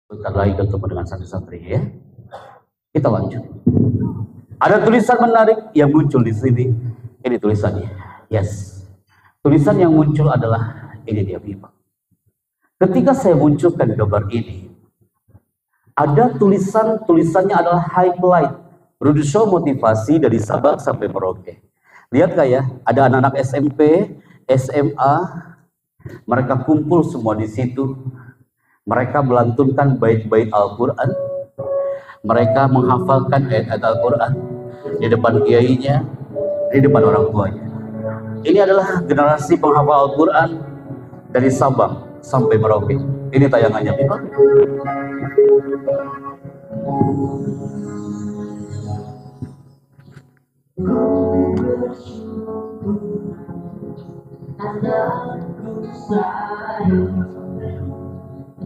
Bentar lagi ketemu dengan santri-santri ya. Kita lanjut. Ada tulisan menarik yang muncul di sini. Ini tulisannya. Yes. Tulisan yang muncul adalah ini dia, Bima. Ketika saya munculkan gambar ini, ada tulisannya adalah highlight, roadshow motivasi dari Sabang sampai Merauke. Lihat gak ya? Ada anak-anak SMP, SMA, mereka kumpul semua di situ. Mereka melantunkan bait-bait Al-Quran. Mereka menghafalkan ayat-ayat Al-Quran di depan kiainya, di depan orang tuanya. Ini adalah generasi penghafal Al-Quran dari Sabang sampai Merauke. Ini tayangannya, Pak.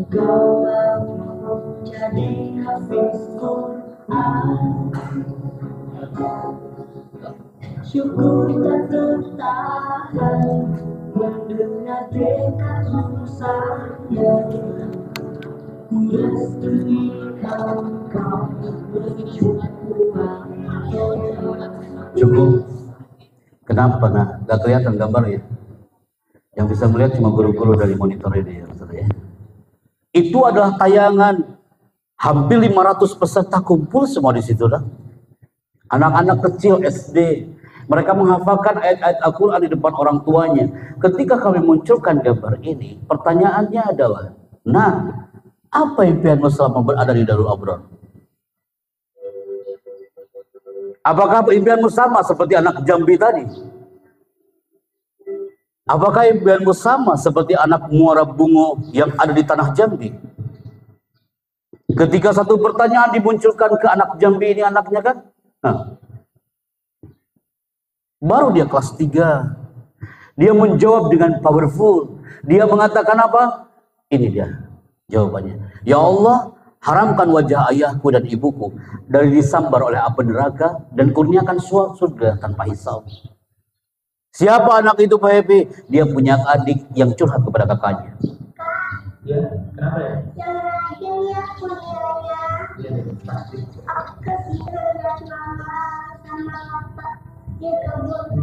Engkau mampu jadi hafiz Quran. Syukur tak tertahan mendengar dekatmu sayang. Restui engkau berjuang. Cukup. Kenapa? Nah, gak kelihatan gambarnya. Yang bisa melihat cuma guru-guru dari monitor ini ya, ya. Itu adalah tayangan hampir 500 peserta kumpul semua di situ dah. Anak-anak kecil SD, mereka menghafalkan ayat-ayat Al-Quran di depan orang tuanya. Ketika kami munculkan gambar ini, pertanyaannya adalah, nah, apa impianmu selama berada di Darul Abrar? Apakah impianmu sama seperti anak Jambi tadi? Apakah impianmu sama seperti anak Muara Bungo yang ada di tanah Jambi? Ketika satu pertanyaan dimunculkan ke anak Jambi ini anaknya kan, nah, baru dia kelas 3. Dia menjawab dengan powerful. Dia mengatakan apa? Ini dia jawabannya. Ya Allah, haramkan wajah ayahku dan ibuku dari disambar oleh api neraka dan kurniakan surga tanpa hisab. Siapa anak itu Pak Happy? Dia punya adik yang curhat kepada kakaknya. Ya, kenapa ya? Yang rahimnya punyanya. Ya, pasti. Aku kehilangan mama sama papa di kebun.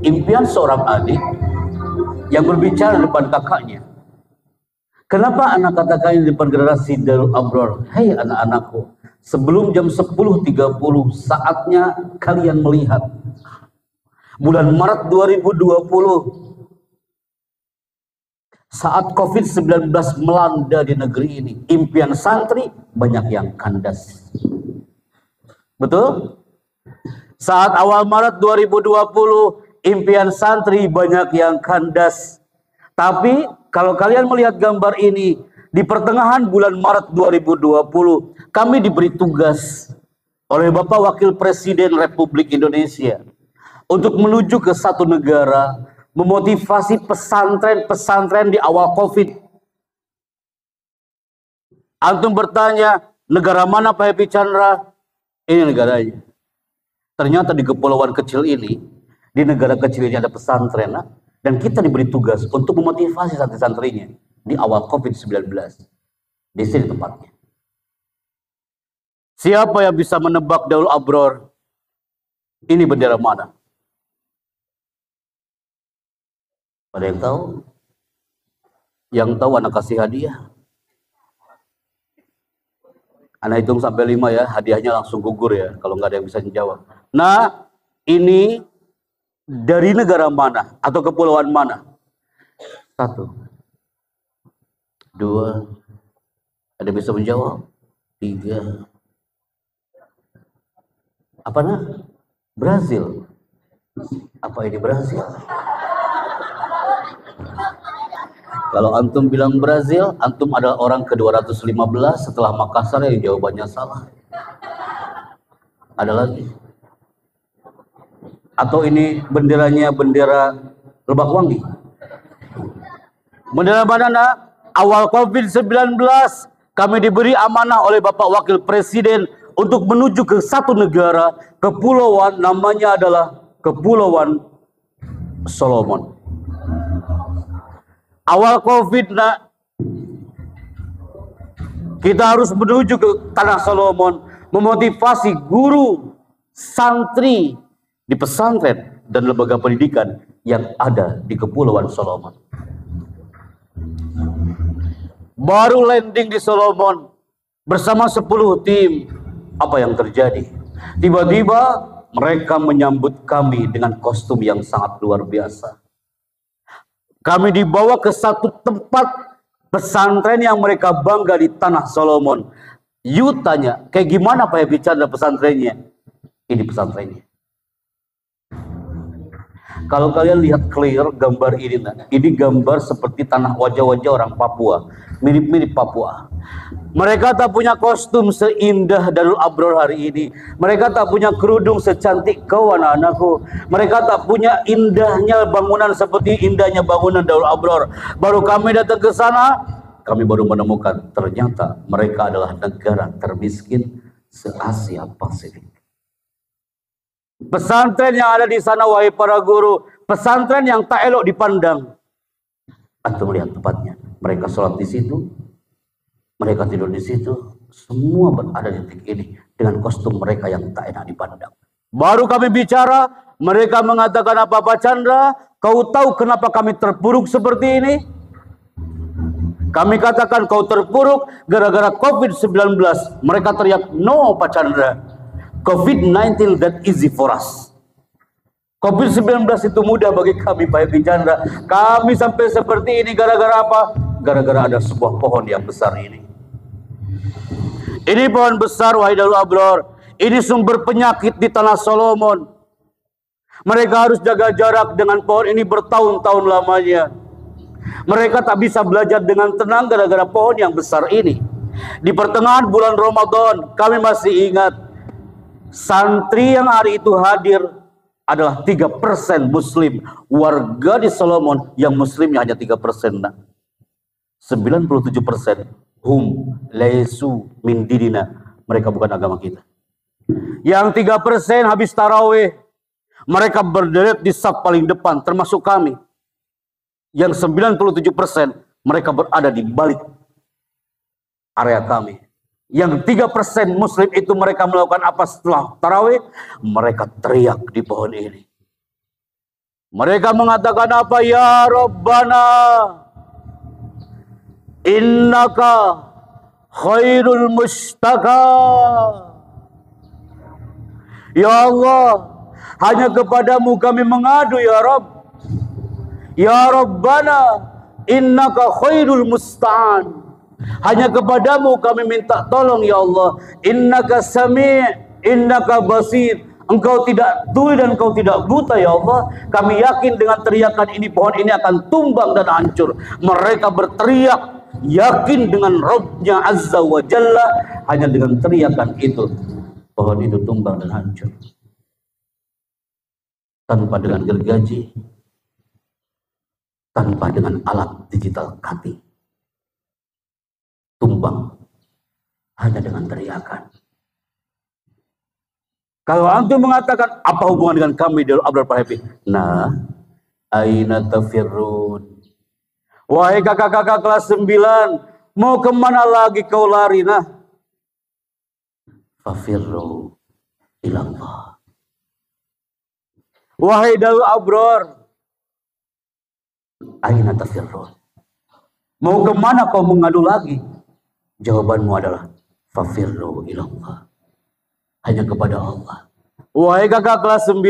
Impian seorang adik yang berbicara di depan kakaknya. Kenapa anak katakan di depan generasi Darul Abrar? Hei anak-anakku, sebelum jam 10.30 saatnya kalian melihat bulan Maret 2020 saat COVID-19 melanda di negeri ini, impian santri banyak yang kandas. Betul? Saat awal Maret 2020 impian santri banyak yang kandas. Tapi kalau kalian melihat gambar ini di pertengahan bulan Maret 2020, kami diberi tugas oleh Bapak Wakil Presiden Republik Indonesia untuk menuju ke satu negara, memotivasi pesantren-pesantren di awal COVID. Antum bertanya, negara mana Pak Happy Chandra? Ini negaranya. Ternyata di kepulauan kecil ini, di negara kecil ini ada pesantren, dan kita diberi tugas untuk memotivasi santri-santrinya di awal COVID-19. Di sini tempatnya. Siapa yang bisa menebak Darul Abrar? Ini bendera mana? Ada yang tahu? Yang tahu anak kasih hadiah. Anak hitung sampai 5 ya, hadiahnya langsung gugur ya, kalau nggak ada yang bisa menjawab. Nah, ini dari negara mana atau kepulauan mana? 1, 2, ada bisa menjawab? 3. Apa nah? Brazil. Apa ini Brazil? Kalau antum bilang Brazil, antum adalah orang ke-215 setelah Makassar yang jawabannya salah. Ada lagi? Atau ini benderanya bendera Lebak Wangi? Bendera mana nak? Awal COVID-19 kami diberi amanah oleh Bapak Wakil Presiden untuk menuju ke satu negara, kepulauan, namanya adalah Kepulauan Solomon. Awal COVID nak, kita harus menuju ke Tanah Solomon, memotivasi guru, santri di pesantren dan lembaga pendidikan yang ada di Kepulauan Solomon. Baru landing di Solomon bersama 10 tim, apa yang terjadi? Tiba-tiba mereka menyambut kami dengan kostum yang sangat luar biasa. Kami dibawa ke satu tempat pesantren yang mereka bangga di Tanah Solomon. You tanya, kayak gimana Pak bicara pesantrennya? Ini pesantrennya. Kalau kalian lihat clear gambar ini, nah, ini gambar seperti tanah wajah-wajah orang Papua, mirip-mirip Papua. Mereka tak punya kostum seindah Darul Abror hari ini. Mereka tak punya kerudung secantik kau anak-anakku. Mereka tak punya indahnya bangunan seperti indahnya bangunan Darul Abror. Baru kami datang ke sana, kami baru menemukan ternyata mereka adalah negara termiskin se-Asia Pasifik. Pesantren yang ada di sana, wahai para guru, pesantren yang tak elok dipandang. Atau melihat tempatnya, mereka sholat di situ, mereka tidur di situ, semua berada di titik ini dengan kostum mereka yang tak enak dipandang. Baru kami bicara, mereka mengatakan, apa Pak Chandra, kau tahu kenapa kami terpuruk seperti ini? Kami katakan kau terpuruk gara-gara COVID-19. Mereka teriak, no Pak Chandra, COVID-19 that easy for us. COVID-19 itu mudah bagi kami Pak Epi Chandra. Kami sampai seperti ini gara-gara apa? Gara-gara ada sebuah pohon yang besar ini. Ini pohon besar wahai Darul Abror. Ini sumber penyakit di Tanah Solomon. Mereka harus jaga jarak dengan pohon ini bertahun-tahun lamanya. Mereka tak bisa belajar dengan tenang gara-gara pohon yang besar ini. Di pertengahan bulan Ramadan, kami masih ingat santri yang hari itu hadir adalah 3% Muslim. Warga di Solomon yang Muslimnya hanya 3%. 97% hum laisu min dinina. Mereka bukan agama kita. Yang 3% habis tarawih. Mereka berderet di saf paling depan, termasuk kami. Yang 97% mereka berada di balik area kami. Yang 3% Muslim itu mereka melakukan apa setelah tarawih? Mereka teriak di pohon ini. Mereka mengatakan apa? Ya Rabbana, innaka khairul mustaka. Ya Allah, hanya kepadamu kami mengadu ya Rabb. Ya Rabbana, innaka khairul musta'an. Hanya kepadamu kami minta tolong ya Allah. Innaka sami', innaka basir. Engkau tidak tuli dan engkau tidak buta ya Allah. Kami yakin dengan teriakan ini pohon ini akan tumbang dan hancur. Mereka berteriak yakin dengan Rabbnya Azza wa Jalla. Hanya dengan teriakan itu pohon itu tumbang dan hancur. Tanpa dengan gergaji, tanpa dengan alat digital kaki. Tumbang hanya dengan teriakan. Kalau antum mengatakan apa hubungan dengan kami Darul Abror Pak Happy? Nah, aina tafirrun? Wahai kakak-kakak kelas 9, mau kemana lagi kau lari? Nah, fafirru ilallah. Wahai Darul Abror, aina tafirrun? Mau kemana kau mengadu lagi? Jawabanmu adalah fafirru ilallah. Hanya kepada Allah. Wahai kakak kelas 9,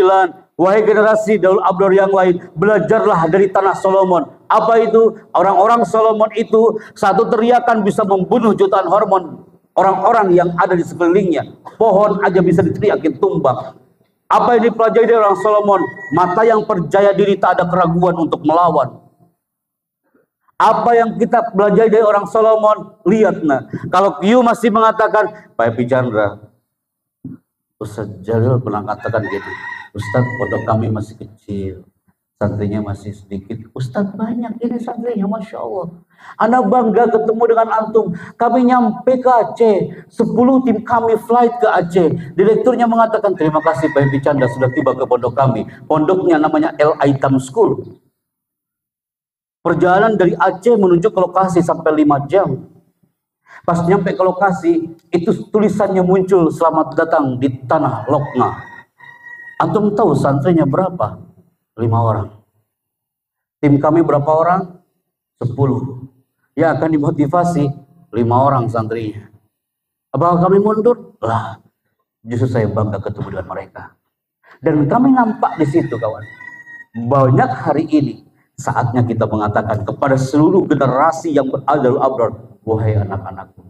wahai generasi Darul Abror yang lain, belajarlah dari Tanah Solomon. Apa itu? Orang-orang Solomon itu satu teriakan bisa membunuh jutaan hormon orang-orang yang ada di sekelilingnya. Pohon aja bisa diteriakin tumbang. Apa yang dipelajari dari orang Solomon? Mata yang percaya diri tak ada keraguan untuk melawan. Apa yang kita belajar dari orang Solomon? Lihat nah, kalau Q masih mengatakan, Pak Epi Chandra, Ustaz Jalil pernah katakan gitu, Ustaz pondok kami masih kecil, santrinya masih sedikit. Ustaz banyak ini santrinya, Masya Allah. Ana bangga ketemu dengan antum. Kami nyampe ke Aceh, 10 tim kami flight ke Aceh. Direkturnya mengatakan, terima kasih Pak Epi Canda sudah tiba ke pondok kami. Pondoknya namanya El Aitam School. Perjalanan dari Aceh menuju ke lokasi sampai 5 jam. Pas nyampe ke lokasi, itu tulisannya muncul, selamat datang di Tanah Lokna. Antum tahu santrinya berapa? 5 orang. Tim kami berapa orang? 10. Ya akan dimotivasi 5 orang santrinya. Apakah kami mundur? Lah, justru saya bangga ketemu dengan mereka. Dan kami nampak di situ kawan. Banyak hari ini saatnya kita mengatakan kepada seluruh generasi yang berada di Abrar, wahai anak-anakku,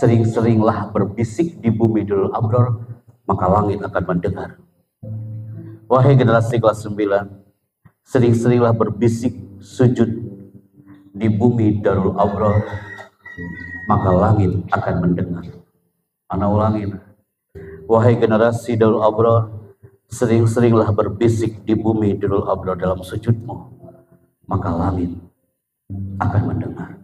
sering-seringlah berbisik di bumi Darul Abrar, maka langit akan mendengar. Wahai generasi kelas 9, sering-seringlah berbisik sujud di bumi Darul Abrar, maka langit akan mendengar. Ana ulangin. Wahai generasi Darul Abrar, sering-seringlah berbisik di bumi Darul Abrar dalam sujudmu, maka langit akan mendengar.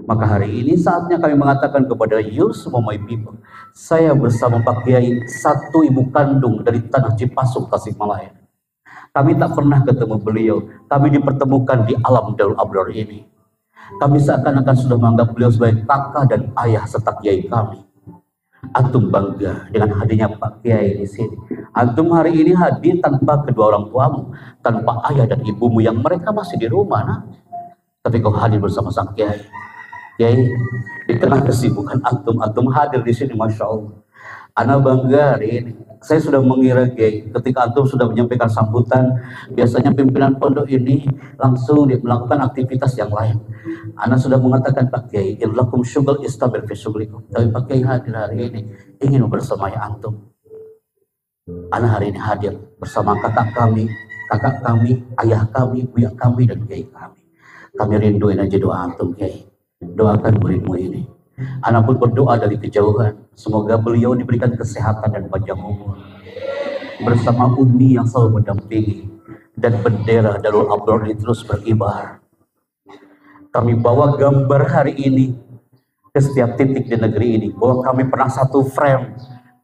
Maka hari ini saatnya kami mengatakan kepada you semua my people, saya bersama Pak Kiai, satu ibu kandung dari tanah Cipasung, Tasikmalaya. Kami tak pernah ketemu beliau, kami dipertemukan di alam Darul Abrar ini. Kami seakan-akan sudah menganggap beliau sebagai kakak dan ayah serta kiai kami. Antum bangga dengan hadirnya Pak Kiai di sini. Antum hari ini hadir tanpa kedua orang tuamu, tanpa ayah dan ibumu yang mereka masih di rumah, nah. Tapi kau hadir bersama sang Kiai. Kiai, di tengah kesibukan antum hadir di sini, Masya Allah. Ana bangga hari ini. Saya sudah mengira Kiai, ketika antum sudah menyampaikan sambutan, biasanya pimpinan pondok ini langsung melakukan aktivitas yang lain. Ana sudah mengatakan Pak Kiai, inlakum syughul istabir fi syughlikum. Tapi Pak Kiai hadir hari ini ingin bersamai antum. Ana hari ini hadir bersama kakak kami, ayah kami, buya kami, dan Kiai kami. Kami rinduin aja doa antum Kiai. Doakan muridmu ini. Anak pun berdoa dari kejauhan, semoga beliau diberikan kesehatan dan panjang umur bersama Umi yang selalu mendampingi, dan bendera Darul Abrar ini terus berkibar. Kami bawa gambar hari ini ke setiap titik di negeri ini, bahwa kami pernah satu frame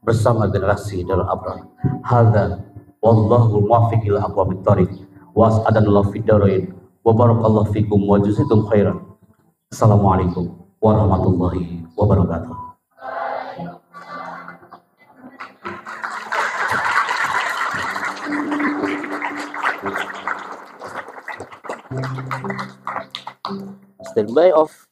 bersama generasi Darul Abrar. Hadza wallahu muwaffiq ila aqwamit thoriq wa as'adanallahu fid darain wa barakallahu fikum wa jazakum khairan. Assalamualaikum warahmatullahi wabarakatuh. Standby off.